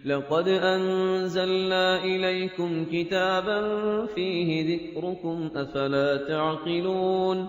لقد أنزلنا إليكم كتابا فيه ذكركم أفلا تعقلون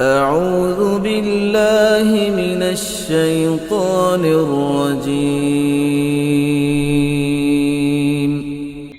أعوذ بالله من الشيطان الرجيم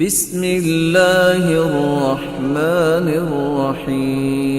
بسم الله الرحمن الرحيم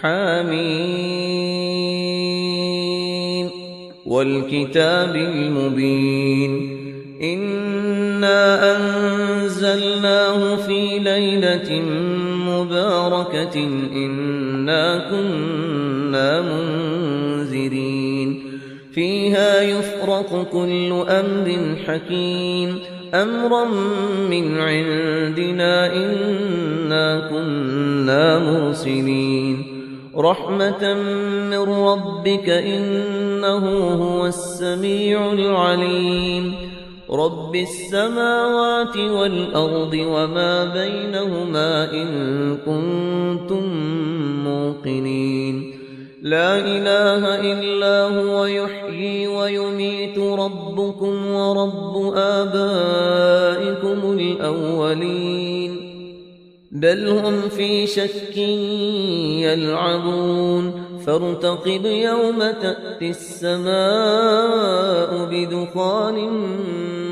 حميم والكتاب المبين إنا أنزلناه في ليلة مباركة إنا كنا منذرين فيها يفرق كل أمر حكيم أمرا من عندنا إنا كنا مرسلين رحمة من ربك إنه هو السميع العليم رب السماوات والأرض وما بينهما إن كنتم موقنين لا إله إلا هو يحيي ويميت ربكم ورب آبائكم الأولين بل هم في شك يلعبون فارتقب يوم تأتي السماء بدخان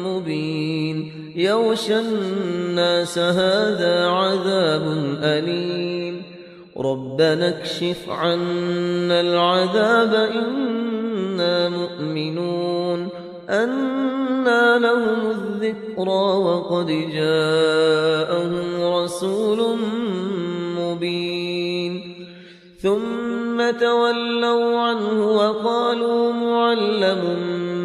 مبين يغشى الناس هذا عذاب أليم ربنا اكشف عنا العذاب إنا مؤمنون أنى لهم الذكرى وقد جاءهم رسول مبين ثم تولوا عنه وقالوا معلم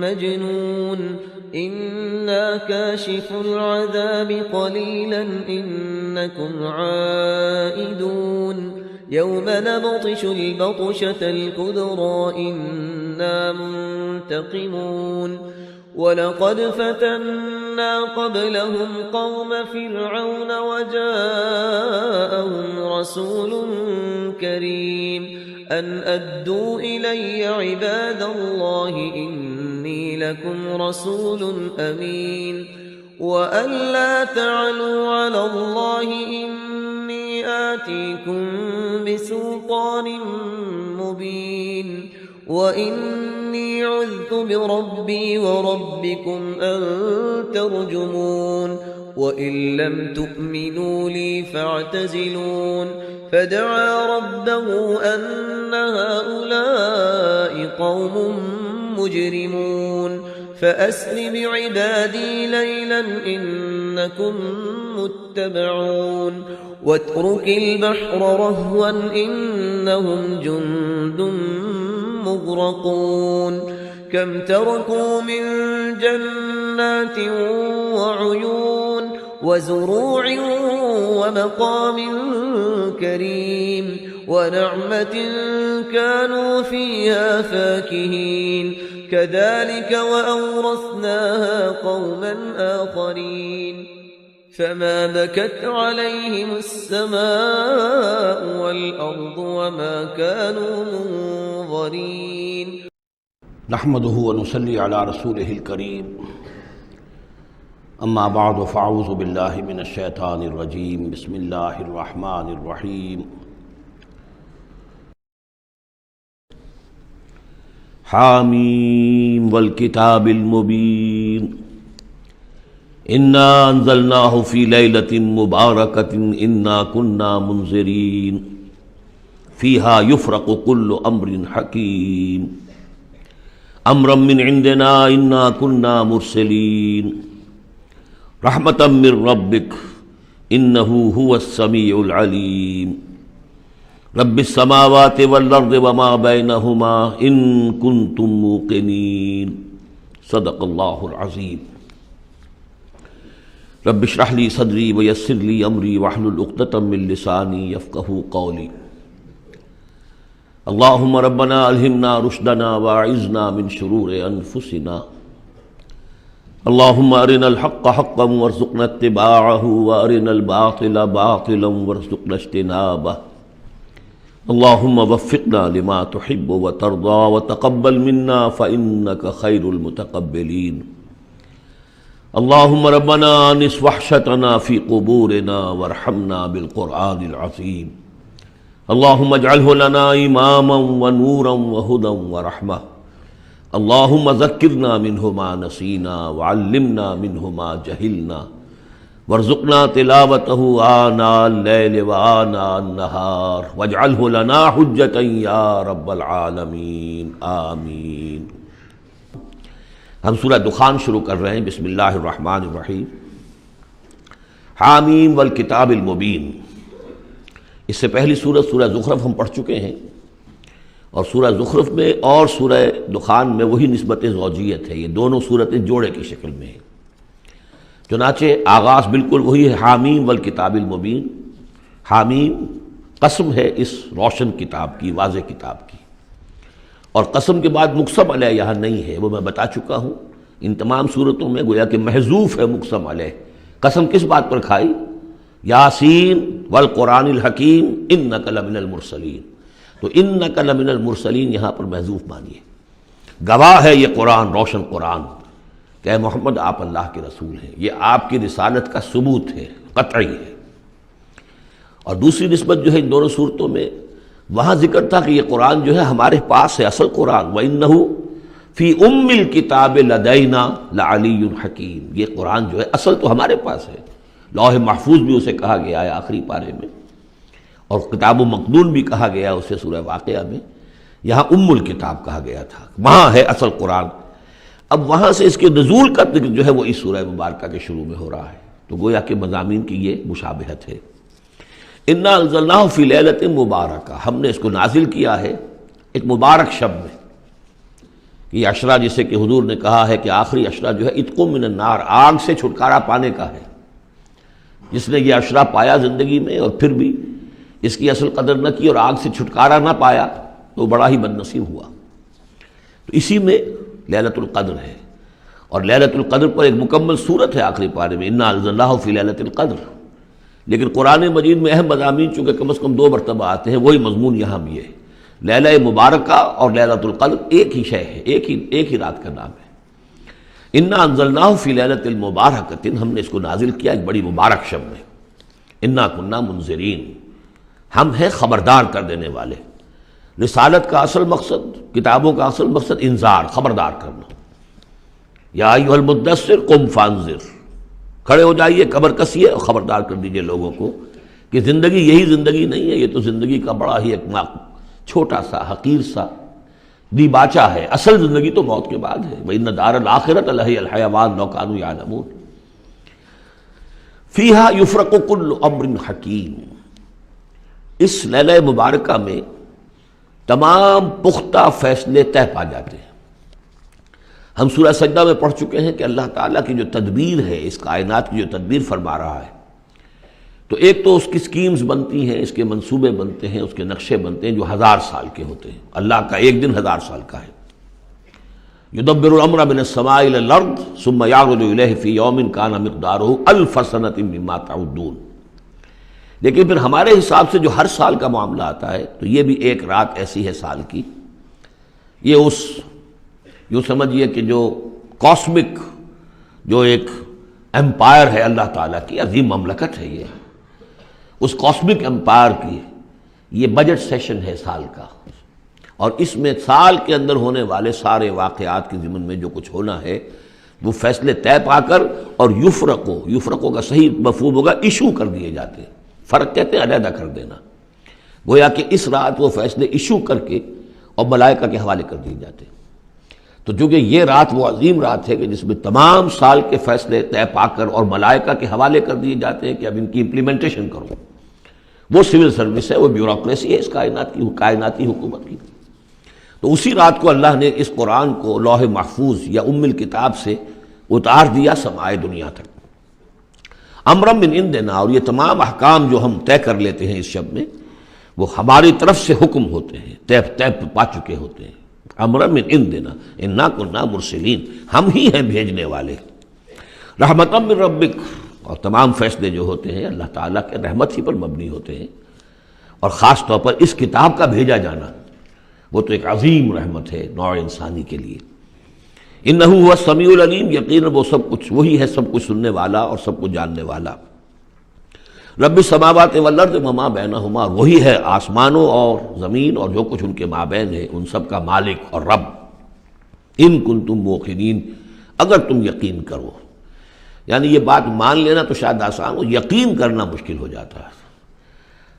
مجنون إنا كاشف العذاب قليلا إنكم عائدون يوم نبطش البطشة الكبرى إنا منتقمون ولقد فتنا قبلهم قوم فرعون وجاءهم رسول كريم أن أدوا إلي عباد الله إني لكم رسول أمين وأن لا تعلوا على الله إني آتيكم بسلطان مبين وإني عذت بربي وربكم أن ترجمون وإن لم تؤمنوا لي فاعتزلون فدعا ربه أن هؤلاء قوم مجرمون فأسر بعبادي ليلا إنكم متبعون واترك البحر رهوا إنهم جند مغرقون كم تركوا من جنات وعيون وزروع ومقام كريم ونعمة كانوا فيها فاكهين كذلك وأورثناها قوما آخرين فما بكت عليهم السماء والأرض وما كانوا منظرين نحمده ونصلي على رسوله الكريم أما بعد فأعوذ بالله من الشيطان الرجيم بسم الله الرحمن الرحيم حاميم والكتاب المبين إنا أنزلناه في ليلة مباركة إنا كنا منذرين فيها يفرق كل أمر حكيم أمرا من عندنا إنا كنا مرسلين رحمة من ربك إنه هو السميع العليم رب السماوات والأرض وما بينهما إن كنتم موقنين صدق الله العظيم رب اشرح لي صدري ويسر لي أمري واحلل عقدة من لساني يفقهوا قولي اللہم ربنا الہمنا رشدنا واعذنا من شرور انفسنا اللہم ارنا الحق حقا وارزقنا اتباعہ وارنا الباطل باطلا وارزقنا اجتنابہ اللہم وفقنا لما تحب وترضى وتقبل منا فإنك خیر المتقبلین اللہم ربنا آنس وحشتنا فی قبورنا وارحمنا بالقرآن العظیم اللہم اجعلہ لنا اماما ونورا وہدا ورحمہ اللہم ذکرنا منہ ما نسینا وعلمنا منہ ما جہلنا وارزقنا تلاوتہ آناء اللیل وآناء النہار واجعلہ لنا حجتا یا رب العالمین آمین۔ ہم سورہ دخان شروع کر رہے ہیں۔ بسم اللہ الرحمن الرحیم۔ حامیم والکتاب المبین۔ اس سے پہلی سورہ سورہ زخرف ہم پڑھ چکے ہیں، اور سورہ زخرف میں اور سورہ دخان میں وہی نسبت زوجیت ہے، یہ دونوں صورتیں جوڑے کی شکل میں ہیں۔ چنانچہ آغاز بالکل وہی ہے، حامیم والکتاب المبین۔ حامیم قسم ہے اس روشن کتاب کی، واضح کتاب کی، اور قسم کے بعد مقسم علیہ یہاں نہیں ہے، وہ میں بتا چکا ہوں۔ ان تمام صورتوں میں گویا کہ محذوف ہے مقسم علیہ۔ قسم کس بات پر کھائی؟ یاسین والقرآن الحکیم انک لمن المرسلین، تو انک لمن المرسلین یہاں پر محذوف مانیے۔ گواہ ہے یہ قرآن، روشن قرآن، کہ اے محمد آپ اللہ کے رسول ہیں، یہ آپ کی رسالت کا ثبوت ہے، قطعی ہے۔ اور دوسری نسبت جو ہے ان دونوں صورتوں میں، وہاں ذکر تھا کہ یہ قرآن جو ہے ہمارے پاس ہے، اصل قرآن، وَإِنَّهُ فِي أُمِّ الْكِتَابِ لَدَيْنَا لَعَلِيٌّ حَكِيمٌ، یہ قرآن جو ہے اصل تو ہمارے پاس ہے، لوح محفوظ بھی اسے کہا گیا ہے آخری پارے میں، اور کتاب و مقدون بھی کہا گیا اسے سورہ واقعہ میں، یہاں ام الکتاب کہا گیا تھا، وہاں ہے اصل قرآن۔ اب وہاں سے اس کے نزول کا ذکر جو ہے وہ اس سورہ مبارکہ کے شروع میں ہو رہا ہے، تو گویا کہ مضامین کی یہ مشابہت ہے۔ انا انزلناہ فی لیلۃ مبارکہ، ہم نے اس کو نازل کیا ہے ایک مبارک شب میں۔ یہ عشرہ جسے کہ حضور نے کہا ہے کہ آخری عشرہ جو ہے عتق من النار، آگ سے چھٹکارا پانے کا ہے۔ جس نے یہ عشرہ پایا زندگی میں اور پھر بھی اس کی اصل قدر نہ کی اور آگ سے چھٹکارا نہ پایا تو بڑا ہی بد نصیب ہوا۔ تو اسی میں لیلۃ القدر ہے، اور لیلۃ القدر پر ایک مکمل صورت ہے آخری پارے میں، انا انزلناہ فی لیلۃ القدر۔ لیکن قرآن مجید میں اہم مضامین چونکہ کم از کم 2 مرتبہ آتے ہیں، وہی مضمون یہاں بھی ہے۔ لیلہ مبارکہ اور لیلۃ القدر ایک ہی شے ہے، ایک ہی رات کا نام ہے۔ انا انزلناہ فی لیلۃ المبارکۃ، ہم نے اس کو نازل کیا ایک بڑی مبارک شب میں۔ انا کنا منذرین، ہم ہیں خبردار کر دینے والے۔ رسالت کا اصل مقصد، کتابوں کا اصل مقصد انذار، خبردار کرنا۔ یا ایھا المدثر قم فانذر، کھڑے ہو جائیے، کمر کسیے اور خبردار کر دیجئے لوگوں کو کہ زندگی یہی زندگی نہیں ہے، یہ تو زندگی کا بڑا ہی ایک چھوٹا سا حقیر سا دیباچہ ہے، اصل زندگی تو موت کے بعد ہے۔ وَإِنَّ دَارَ الْآخِرَةَ لَهِيَ الْحَيَوَانُ لَوْ كَانُوا يَعْلَمُونَ فِيهَا يُفْرَقُ كُلُّ أَمْرٍ حَكِيمٍ، اس لیلہ مبارکہ میں تمام پختہ فیصلے طے پا جاتے ہیں۔ ہم سورہ سجدہ میں پڑھ چکے ہیں کہ اللہ تعالیٰ کی جو تدبیر ہے، اس کائنات کی جو تدبیر فرما رہا ہے، تو ایک تو اس کی سکیمز بنتی ہیں، اس کے منصوبے بنتے ہیں، اس کے نقشے بنتے ہیں جو 1000 سال کے ہوتے ہیں۔ اللہ کا ایک دن 1000 سال کا ہے۔ یدبر الامر من السماء الى الارض ثم یعرج الیہ فی یوم کان مقدارہ 1000 سنۃ مما تعدون۔ لیکن پھر ہمارے حساب سے جو ہر سال کا معاملہ آتا ہے، تو یہ بھی ایک رات ایسی ہے سال کی۔ یہ اس یوں سمجھیے کہ جو کاسمک جو ایک امپائر ہے اللہ تعالیٰ کی، عظیم مملکت ہے، یہ اس کاسمک امپائر کی یہ بجٹ سیشن ہے سال کا، اور اس میں سال کے اندر ہونے والے سارے واقعات کے ضمن میں جو کچھ ہونا ہے وہ فیصلے طے پا کر، اور یفرقو کا صحیح مفہوم ہوگا ایشو کر دیے جاتے ہیں۔ فرق کہتے ہیں علیحدہ کر دینا، گویا کہ اس رات وہ فیصلے ایشو کر کے اور ملائکہ کے حوالے کر دیے جاتے ہیں۔ تو چونکہ یہ رات وہ عظیم رات ہے کہ جس میں تمام سال کے فیصلے طے پا کر اور ملائکہ کے حوالے کر دیے جاتے ہیں کہ اب ان کی امپلیمنٹیشن کرو، وہ سول سروس ہے، وہ بیوروکریسی ہے اس کائناتی حکومت کی۔ تو اسی رات کو اللہ نے اس قرآن کو لوح محفوظ یا ام الکتاب سے اتار دیا سمائے دنیا تک۔ امرا من عندنا، اور یہ تمام احکام جو ہم طے کر لیتے ہیں اس شب میں، وہ ہماری طرف سے حکم ہوتے ہیں، طیب پا چکے ہوتے ہیں۔ امر من عندنا انا کنا مرسلین، ہم ہی ہیں بھیجنے والے۔ رحمتا من ربک، اور تمام فیصلے جو ہوتے ہیں اللہ تعالیٰ کے رحمت ہی پر مبنی ہوتے ہیں، اور خاص طور پر اس کتاب کا بھیجا جانا وہ تو ایک عظیم رحمت ہے نوع انسانی کے لیے۔ انہ هو السمیع العلیم، یقیناً وہ سب کچھ وہی ہے، سب کچھ سننے والا اور سب کچھ جاننے والا۔ رب السماوات والارض وما بینہما، وہی ہے آسمانوں اور زمین اور جو کچھ ان کے مابین ہے، ان سب کا مالک اور رب۔ ان کنتم موقنین، اگر تم یقین کرو، یعنی یہ بات مان لینا تو شاید آسان ہو، یقین کرنا مشکل ہو جاتا ہے۔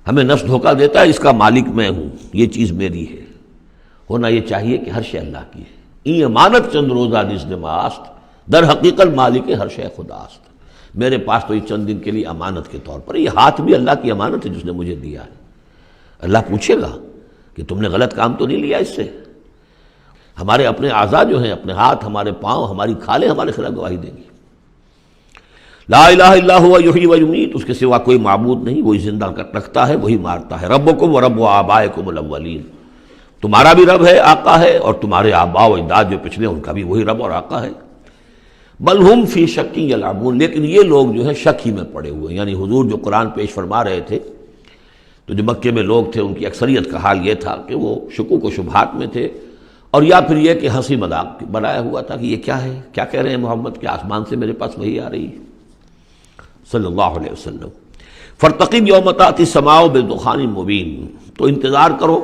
ہمیں نفس دھوکہ دیتا ہے اس کا مالک میں ہوں، یہ چیز میری ہے۔ ہونا یہ چاہیے کہ ہر شے اللہ کی ہے۔ این امانت چند روزہ نزد ماست، در حقیقت مالک ہر شے خداست۔ میرے پاس تو یہ چند دن کے لیے امانت کے طور پر، یہ ہاتھ بھی اللہ کی امانت ہے جس نے مجھے دیا ہے۔ اللہ پوچھے گا کہ تم نے غلط کام تو نہیں لیا اس سے۔ ہمارے اپنے اعضاء جو ہیں، اپنے ہاتھ، ہمارے پاؤں، ہماری کھالیں ہمارے خلاف گواہی دیں گی۔ لا الہ الا هو یحیی و یمیت، اس کے سوا کوئی معبود نہیں، وہی زندہ رکھتا ہے، وہی مارتا ہے۔ ربکم و رب آبائکم الاولین، تمہارا بھی رب ہے، آقا ہے، اور تمہارے آباء و اجداد جو پچھلے ان کا بھی وہی رب اور آقا ہے۔ بل ہم فی شک یلعبون، لیکن یہ لوگ جو ہے شک ہی میں پڑے ہوئے ہیں۔ یعنی حضور جو قرآن پیش فرما رہے تھے تو جو مکے میں لوگ تھے ان کی اکثریت کا حال یہ تھا کہ وہ شکوک و شبہات میں تھے، اور یا پھر یہ کہ ہنسی مذاق بنایا ہوا تھا کہ یہ کیا ہے، کیا کہہ رہے ہیں محمد کہ آسمان سے میرے پاس وحی آ رہی ہے صلی اللہ علیہ وسلم۔ فارتقب یوم تأتی السماء بدخان مبین، تو انتظار کرو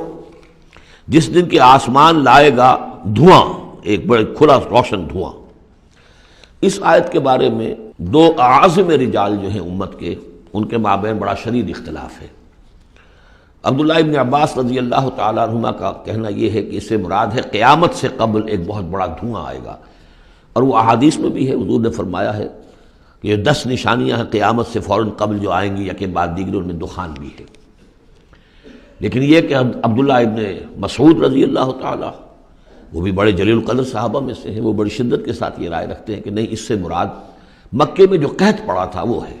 جس دن کہ آسمان لائے گا دھواں، ایک بڑے کھلا روشن دھواں۔ اس آیت کے بارے میں دو اعاظم رجال جو ہیں امت کے، ان کے مابین بڑا شدید اختلاف ہے۔ عبداللہ ابن عباس رضی اللہ تعالیٰ عنہما کا کہنا یہ ہے کہ اس سے مراد ہے قیامت سے قبل ایک بہت بڑا دھواں آئے گا، اور وہ احادیث میں بھی ہے، حضور نے فرمایا ہے کہ یہ 10 نشانیاں ہیں قیامت سے فوراً قبل جو آئیں گی، یکے بعد دیگر، ان میں دخان بھی ہے۔ لیکن یہ کہ عبداللہ ابن مسعود رضی اللہ تعالیٰ، وہ بھی بڑے جلیل القدر صحابہ میں سے ہیں، وہ بڑی شدت کے ساتھ یہ رائے رکھتے ہیں کہ نہیں، اس سے مراد مکے میں جو قحط پڑا تھا وہ ہے۔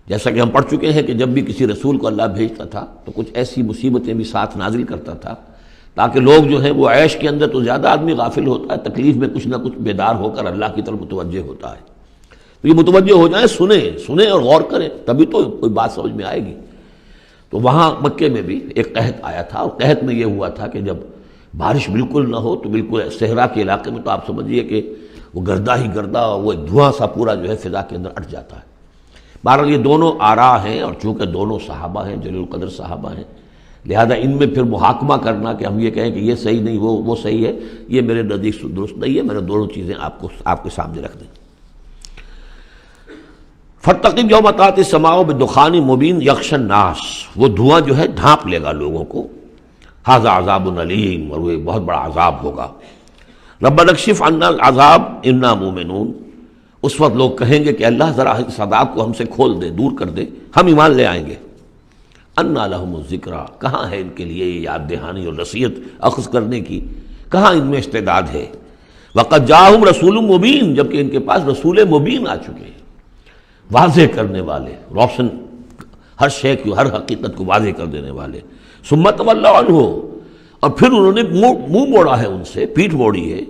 جیسا کہ ہم پڑھ چکے ہیں کہ جب بھی کسی رسول کو اللہ بھیجتا تھا تو کچھ ایسی مصیبتیں بھی ساتھ نازل کرتا تھا تاکہ لوگ جو ہیں وہ عیش کے اندر تو زیادہ آدمی غافل ہوتا ہے، تکلیف میں کچھ نہ کچھ بیدار ہو کر اللہ کی طرف متوجہ ہوتا ہے، تو یہ متوجہ ہو جائیں، سنیں اور غور کریں، تبھی تو کوئی بات سمجھ میں آئے گی۔ تو وہاں مکے میں بھی ایک قحط آیا تھا، اور قحط میں یہ ہوا تھا کہ جب بارش بالکل نہ ہو تو بالکل صحرا کے علاقے میں تو آپ سمجھیے کہ وہ گردہ ہی گردہ، وہ ایک دھواں سا پورا جو ہے فضا کے اندر اٹھ جاتا ہے۔ بہرحال یہ دونوں آراء ہیں، اور چونکہ دونوں صحابہ ہیں، جلیل القدر صحابہ ہیں، لہذا ان میں پھر محاکمہ کرنا کہ ہم یہ کہیں کہ یہ صحیح نہیں وہ صحیح ہے، یہ میرے نزدیک درست نہیں ہے۔ میں نے دونوں چیزیں آپ کے سامنے رکھ دیں۔ فارتقب یوم تأتی السماء بدخان مبین یغشی الناس، وہ دھواں جو ہے ڈھانپ لے گا لوگوں کو۔ ھذا عذاب علیم، اور وہ ایک بہت بڑا عذاب ہوگا۔ ربنا اکشف عنا العذاب انا مومنون، اس وقت لوگ کہیں گے کہ اللہ ذرا اس عذاب کو ہم سے کھول دے، دور کر دے، ہم ایمان لے آئیں گے۔ انا لہم الذکریٰ، کہاں ہے ان کے لیے یہ یاد دہانی اور نصیحت اخذ کرنے کی، کہاں ان میں استعداد ہے۔ وقد جاءہم رسول مبین، جبکہ ان کے پاس رسول مبین آ چکے ہیں، واضح کرنے والے، روشن، ہر شے کی، ہر حقیقت کو واضح کر دینے والے۔ ثم تولوا عنہ، اور پھر انہوں نے منہ موڑا ہے ان سے، پیٹھ موڑی ہے۔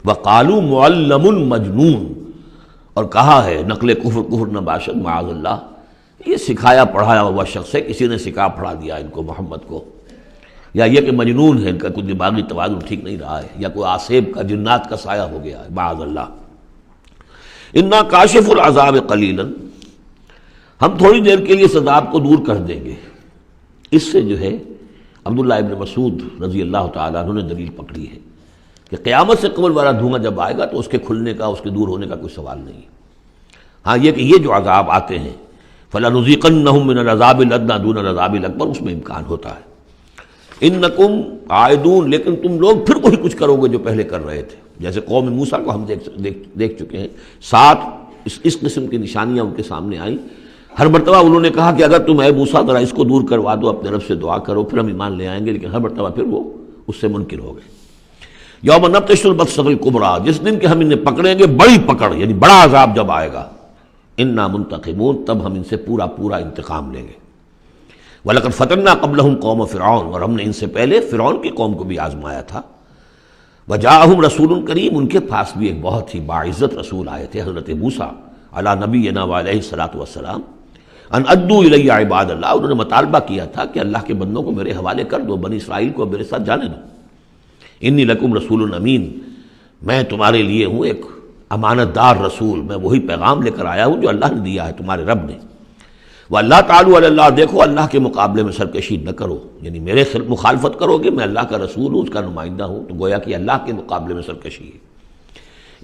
وقالوا معلم مجنون، اور کہا ہے نقل کفر نہ باشد معاذ اللہ، یہ سکھایا پڑھایا ہوا شخص ہے، کسی نے سکھا پڑھا دیا ان کو، محمد کو، یا یہ کہ مجنون ہے، ان کا کوئی دماغی توازن ٹھیک نہیں رہا ہے، یا کوئی آصیب کا، جنات کا سایہ ہو گیا ہے، معاذ اللہ۔ انا کاشف العذاب قلیلا، ہم تھوڑی دیر کے لیے اس عذاب کو دور کر دیں گے۔ اس سے جو ہے عبداللہ ابن مسعود رضی اللہ تعالیٰ عنہ نے دلیل پکڑی ہے کہ قیامت سے قبل والا دھواں جب آئے گا تو اس کے کھلنے کا، اس کے دور ہونے کا کوئی سوال نہیں۔ ہاں یہ کہ یہ جو عذاب آتے ہیں فَلَنُذِيقَنَّهُم مِّنَ الْعَذَابِ الْأَدْنَىٰ دُونَ الْعَذَابِ الْأَكْبَرِ، اس میں امکان ہوتا ہے۔ اِنَّكُمْ عَائِدُونَ، لیکن تم لوگ پھر وہی کچھ کرو گے جو پہلے کر رہے تھے، جیسے قوم موسیٰ کو ہم دیکھ چکے ہیں، 7 اس قسم کی نشانیاں ان کے سامنے آئیں۔ ہر مرتبہ انہوں نے کہا کہ اگر تم اے موسیٰ ذرا اس کو دور کروا دو، اپنے رب سے دعا کرو، پھر ہم ایمان لے آئیں گے، لیکن ہر مرتبہ پھر وہ اس سے منکر ہو گئے۔ یوم نبطش البطشۃ الکبریٰ، جس دن کہ ہم انہیں پکڑیں گے بڑی پکڑ، یعنی بڑا عذاب جب آئے گا، انا منتقمون، تب ہم ان سے پورا انتقام لیں گے۔ وَلَقَدْ فَتَنَّا قَبْلَهُمْ قَوْمَ فِرْعَوْنَ، اور ہم نے ان سے پہلے فرعون کی قوم کو بھی آزمایا تھا. وَجَاءَهُمْ رَسُولٌ کریم، ان کے پاس بھی ایک بہت ہی باعزت رسول آئے تھے، حضرت موسیٰ علی نبینا وعلیہ الصلاۃ والسلام. ان ادوا الی عباد اللہ، انہوں نے مطالبہ کیا تھا کہ اللہ کے بندوں کو میرے حوالے کر دو، بنی اسرائیل کو میرے ساتھ جانے دو. انی لکم رسول امین، میں تمہارے لیے ہوں ایک امانت دار رسول، میں وہی پیغام لے کر آیا ہوں جو اللہ نے دیا ہے تمہارے رب نے. وَاللَّهُ تعالیٰ علی اللہ، دیکھو اللہ کے مقابلے میں سرکشی نہ کرو، یعنی میرے مخالفت کرو گے، میں اللہ کا رسول ہوں، اس کا نمائندہ ہوں، تو گویا کہ اللہ کے مقابلے میں سرکشی ہے.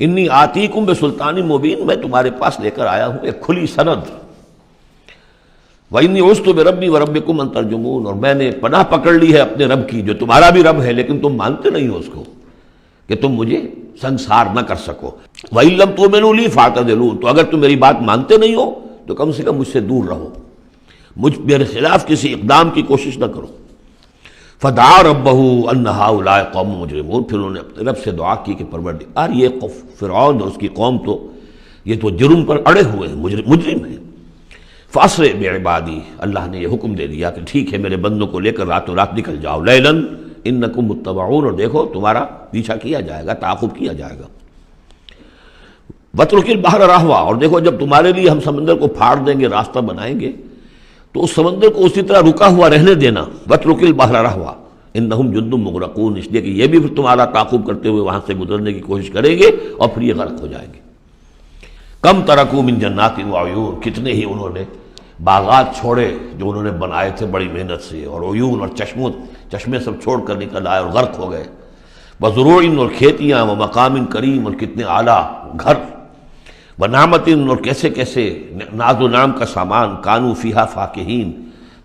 انی آتیکم بسلطان مبین، میں تمہارے پاس لے کر آیا ہوں ایک کھلی سند. وَإِنِّي عُذْتُ بِرَبِّي وَرَبِّكُمْ أَن تَرْجُمُونَ، اور میں نے پناہ پکڑ لی ہے اپنے رب کی جو تمہارا بھی رب ہے، لیکن تم مانتے نہیں ہو اس کو کہ تم مجھے سنسار نہ کر سکو. وَإِن لَّمْ تُؤْمِنُوا لِي فَاعْتَزِلُونِ، تو اگر تم میری بات مانتے نہیں ہو تو کم سے کم مجھ سے دور رہو، میرے خلاف کسی اقدام کی کوشش نہ کرو. فدعا ربہ ان ہؤلاء قوم مجرمون، پھر انہوں نے اپنے رب سے دعا کی کہ پروردگار یہ فرعون اور اس کی قوم تو یہ تو جرم پر اڑے ہوئے ہیں، مجرم ہیں. فاسرع بعبادی، اللہ نے یہ حکم دے دیا کہ ٹھیک ہے میرے بندوں کو لے کر راتوں رات نکل جاؤ. لیلا انکم متبعون، اور دیکھو تمہارا پیچھا کیا جائے گا، تعاقب کیا جائے گا. واترک البحر رہوا، اور دیکھو جب تمہارے لیے ہم سمندر کو پھاڑ دیں گے، راستہ بنائیں گے، تو اس سمندر کو اسی طرح رکا ہوا رہنے دینا. واترک البحر رہوا انہم جند مغرقون، اس لیے کہ یہ بھی پھر تمہارا تعاقب کرتے ہوئے وہاں سے گزرنے کی کوشش کریں گے اور پھر یہ غرق ہو جائیں گے. کم ترکوا من جنات وعیون، کتنے ہی انہوں نے باغات چھوڑے جو انہوں نے بنائے تھے بڑی محنت سے، اور عیون اور چشمے سب چھوڑ کر نکل آئے اور غرق ہو گئے. وزروع، اور کھیتیاں، ومقام کریم، اور کتنے اعلیٰ گھر، ونعمت، اور کیسے کیسے ناز و نعم کا سامان، کانوا فیہا فاکہین،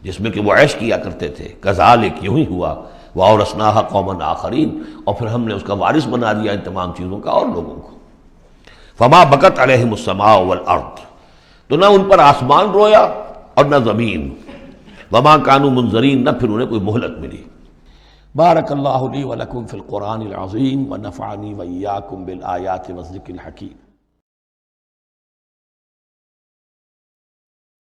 جس میں کہ وہ عیش کیا کرتے تھے. کذالک، یوں ہی ہوا. واورثناھا قوما آخرین، اور پھر ہم نے اس کا وارث بنا دیا ان تمام چیزوں کا اور لوگوں کو. فما بکت علیہم السماء والارض، تو نہ ان پر آسمان رویا اور نہ زمین. وما کانوا منظرین، نہ پھر انہیں کوئی مہلت ملی. بارک اللہ لی ولکم فی القرآن العظیم ونفعنی وإیاکم بالآیات والذکر الحکیم.